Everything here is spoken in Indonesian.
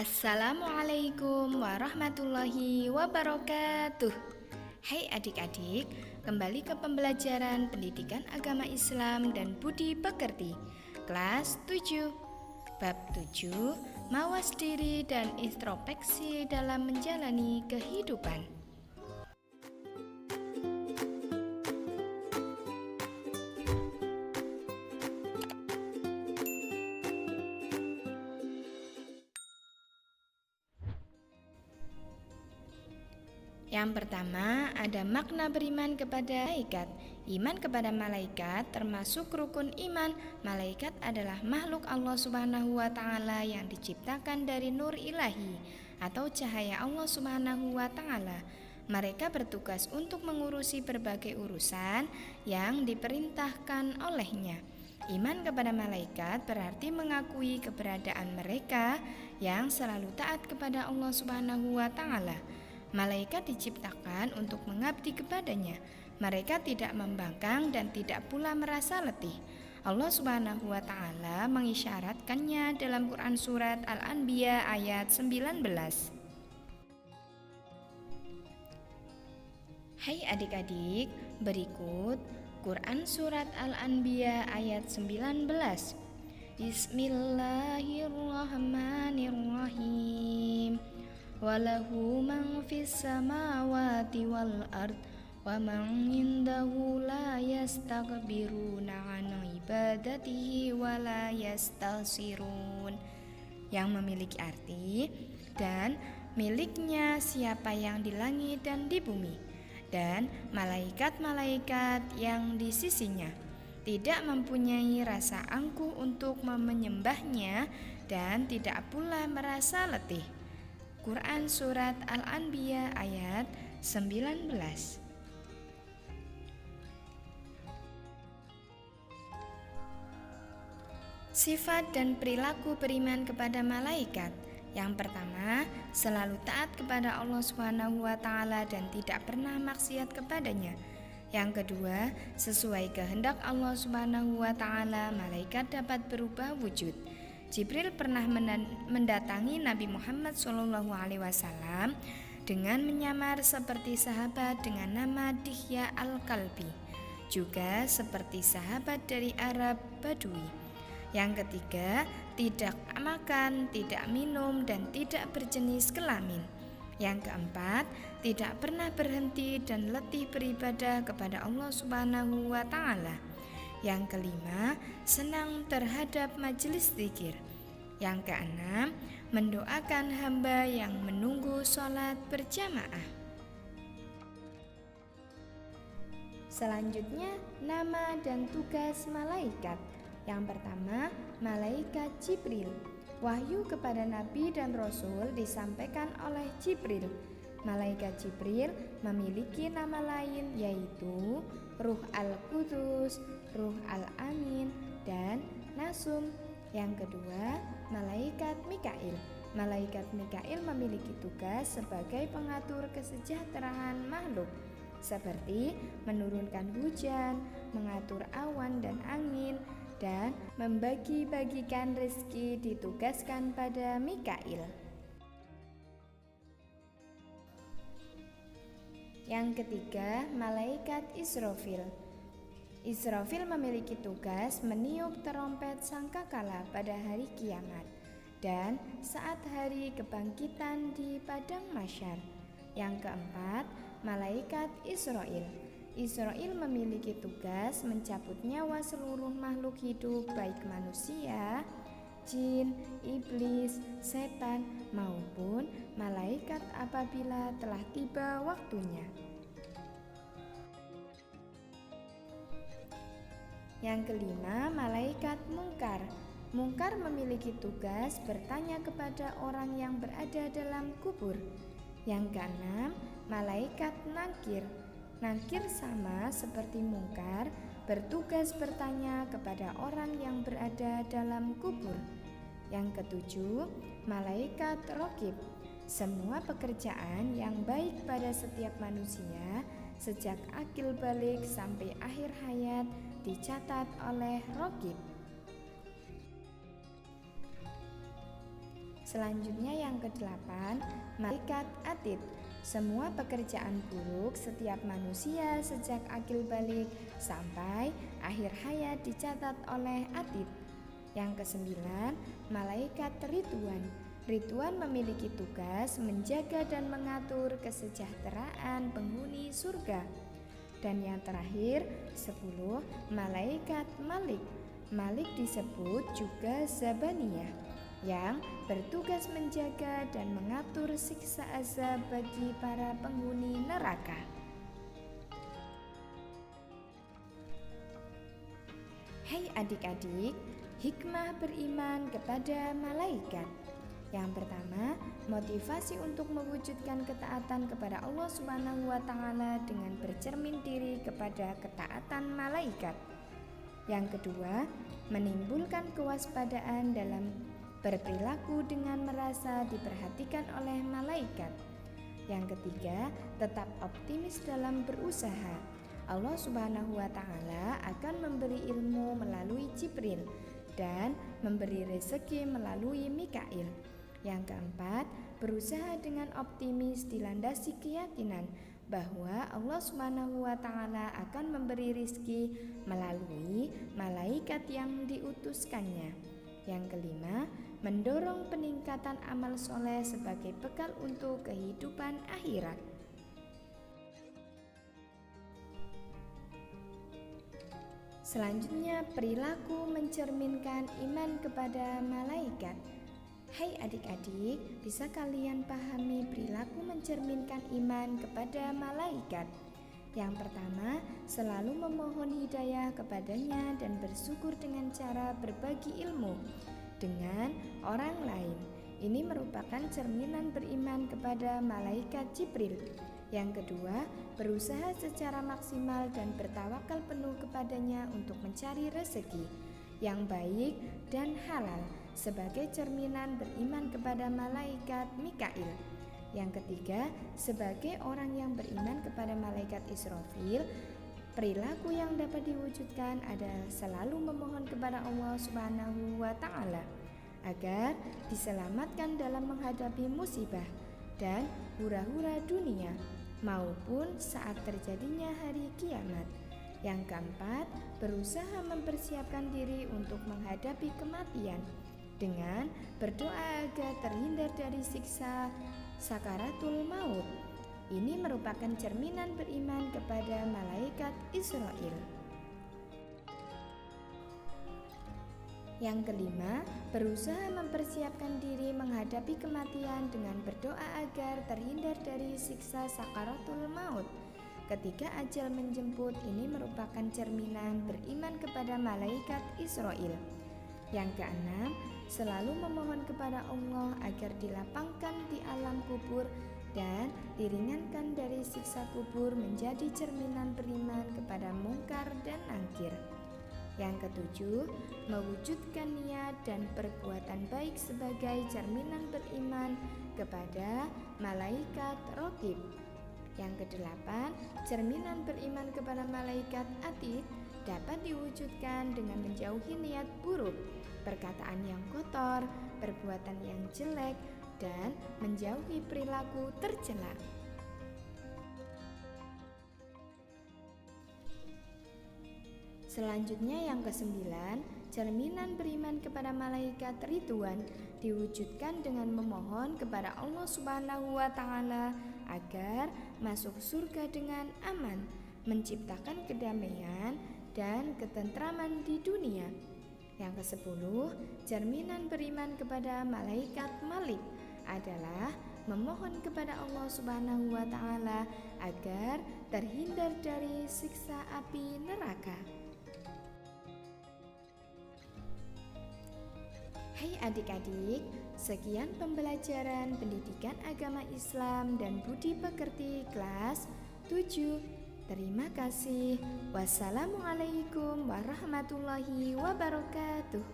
Assalamualaikum warahmatullahi wabarakatuh. Hai adik-adik, kembali ke pembelajaran Pendidikan Agama Islam dan Budi Pekerti Kelas 7. Bab 7, mawas diri dan introspeksi dalam menjalani kehidupan. Yang pertama, ada makna beriman kepada malaikat. Iman kepada malaikat termasuk rukun iman. Malaikat adalah makhluk Allah Subhanahu wa taala yang diciptakan dari nur ilahi atau cahaya Allah Subhanahu wa taala. Mereka bertugas untuk mengurusi berbagai urusan yang diperintahkan olehnya. Iman kepada malaikat berarti mengakui keberadaan mereka yang selalu taat kepada Allah Subhanahu wa taala. Malaikat diciptakan untuk mengabdi kepadanya. Mereka tidak membangkang dan tidak pula merasa letih. Allah Subhanahu wa taala mengisyaratkannya dalam Quran surat Al-Anbiya ayat 19. Hai adik-adik, berikut Quran surat Al-Anbiya ayat 19. Bismillahirrahmanirrahim. Walahu man fis samawati wal ard wa man indahu la yastakbiruna an ibadatihi wa la yastasirun. Yang memiliki arti, dan miliknya siapa yang di langit dan di bumi, dan malaikat-malaikat yang di sisinya tidak mempunyai rasa angkuh untuk menyembahnya dan tidak pula merasa letih. Quran surat Al-Anbiya ayat 19. Sifat dan perilaku beriman kepada malaikat. Yang pertama, selalu taat kepada Allah Subhanahu wa taala dan tidak pernah maksiat kepadanya. Yang kedua, sesuai kehendak Allah Subhanahu wa taala, malaikat dapat berubah wujud. Jibril pernah mendatangi Nabi Muhammad SAW dengan menyamar seperti sahabat dengan nama Dihya al-Kalbi, juga seperti sahabat dari Arab Badui. Yang ketiga, tidak makan, tidak minum, dan tidak berjenis kelamin. Yang keempat, tidak pernah berhenti dan letih beribadah kepada Allah Subhanahu wa taala. Yang kelima, senang terhadap majelis zikir. Yang keenam, mendoakan hamba yang menunggu sholat berjamaah. Selanjutnya, nama dan tugas malaikat. Yang pertama, malaikat Jibril. Wahyu kepada Nabi dan Rasul disampaikan oleh Jibril. Malaikat Jibril memiliki nama lain yaitu Ruh Al-Qudus, Ruh Al-Amin, dan Nasum. Yang kedua, malaikat Mikail. Malaikat Mikail memiliki tugas sebagai pengatur kesejahteraan makhluk, seperti menurunkan hujan, mengatur awan dan angin, dan membagi-bagikan rezeki ditugaskan pada Mikail. Yang ketiga, malaikat Israfil. Israfil memiliki tugas meniup terompet sangkakala pada hari kiamat dan saat hari kebangkitan di padang mahsyar. Yang keempat, malaikat Israil. Israil memiliki tugas mencabut nyawa seluruh makhluk hidup, baik manusia, jin, iblis, setan, maupun malaikat apabila telah tiba waktunya. Yang kelima, malaikat Mungkar. Mungkar memiliki tugas bertanya kepada orang yang berada dalam kubur. Yang keenam, malaikat Nakir. Nakir sama seperti Mungkar, bertugas bertanya kepada orang yang berada dalam kubur. Yang ketujuh, malaikat Raqib. Semua pekerjaan yang baik pada setiap manusia sejak akil balik sampai akhir hayat dicatat oleh Raqib. Selanjutnya yang ke-8, malaikat atid. Semua pekerjaan buruk setiap manusia sejak akil balik sampai akhir hayat dicatat oleh atid. Yang ke-9, malaikat Ridwan. Ridwan memiliki tugas menjaga dan mengatur kesejahteraan penghuni surga. Dan yang terakhir, 10, malaikat Malik. Malik disebut juga Zabaniyah, yang bertugas menjaga dan mengatur siksa azab bagi para penghuni neraka. Hai adik-adik, hikmah beriman kepada malaikat. Yang pertama, motivasi untuk mewujudkan ketaatan kepada Allah Subhanahu wa Ta'ala dengan bercermin diri kepada ketaatan malaikat. Yang kedua, menimbulkan kewaspadaan dalam berperilaku dengan merasa diperhatikan oleh malaikat. Yang ketiga, tetap optimis dalam berusaha. Allah Subhanahu wa Ta'ala akan memberi ilmu melalui Jibril dan memberi rezeki melalui Mikail. Yang keempat, berusaha dengan optimis dilandasi keyakinan bahwa Allah Subhanahu wa Ta'ala akan memberi rizki melalui malaikat yang diutuskannya. Yang kelima, mendorong peningkatan amal soleh sebagai bekal untuk kehidupan akhirat. Selanjutnya, perilaku mencerminkan iman kepada malaikat. Hai adik-adik, bisa kalian pahami perilaku mencerminkan iman kepada malaikat? Yang pertama, selalu memohon hidayah kepadanya dan bersyukur dengan cara berbagi ilmu dengan orang lain. Ini merupakan cerminan beriman kepada malaikat Jibril. Yang kedua, berusaha secara maksimal dan bertawakal penuh kepadanya untuk mencari rezeki yang baik dan halal sebagai cerminan beriman kepada malaikat Mikail. Yang ketiga, sebagai orang yang beriman kepada malaikat Israfil, perilaku yang dapat diwujudkan adalah selalu memohon kepada Allah Subhanahu wa Ta'ala agar diselamatkan dalam menghadapi musibah dan hura-hura dunia maupun saat terjadinya hari kiamat. Yang keempat, berusaha mempersiapkan diri untuk menghadapi kematian dengan berdoa agar terhindar dari siksa sakaratul maut. Ini merupakan cerminan beriman kepada malaikat Israel. Yang kelima, berusaha mempersiapkan diri menghadapi kematian dengan berdoa agar terhindar dari siksa sakaratul maut ketika ajal menjemput. Ini merupakan cerminan beriman kepada malaikat Israel. Yang keenam, selalu memohon kepada Allah agar dilapangkan di alam kubur dan diringankan dari siksa kubur menjadi cerminan beriman kepada mungkar dan nangkir. Yang ketujuh, mewujudkan niat dan perbuatan baik sebagai cerminan beriman kepada malaikat Raqib. Yang kedelapan, cerminan beriman kepada malaikat Atid dapat diwujudkan dengan menjauhi niat buruk, perkataan yang kotor, perbuatan yang jelek, dan menjauhi perilaku tercela. Selanjutnya yang kesembilan, cerminan beriman kepada malaikat Ridwan diwujudkan dengan memohon kepada Allah Subhanahu wa Ta'ala agar masuk surga dengan aman, menciptakan kedamaian dan ketentraman di dunia. Yang kesepuluh, cerminan beriman kepada malaikat Malik adalah memohon kepada Allah Subhanahu wa Ta'ala agar terhindar dari siksa api neraka. Hai adik-adik, sekian pembelajaran pendidikan agama Islam dan budi pekerti kelas 7. Terima kasih. Wassalamualaikum warahmatullahi wabarakatuh.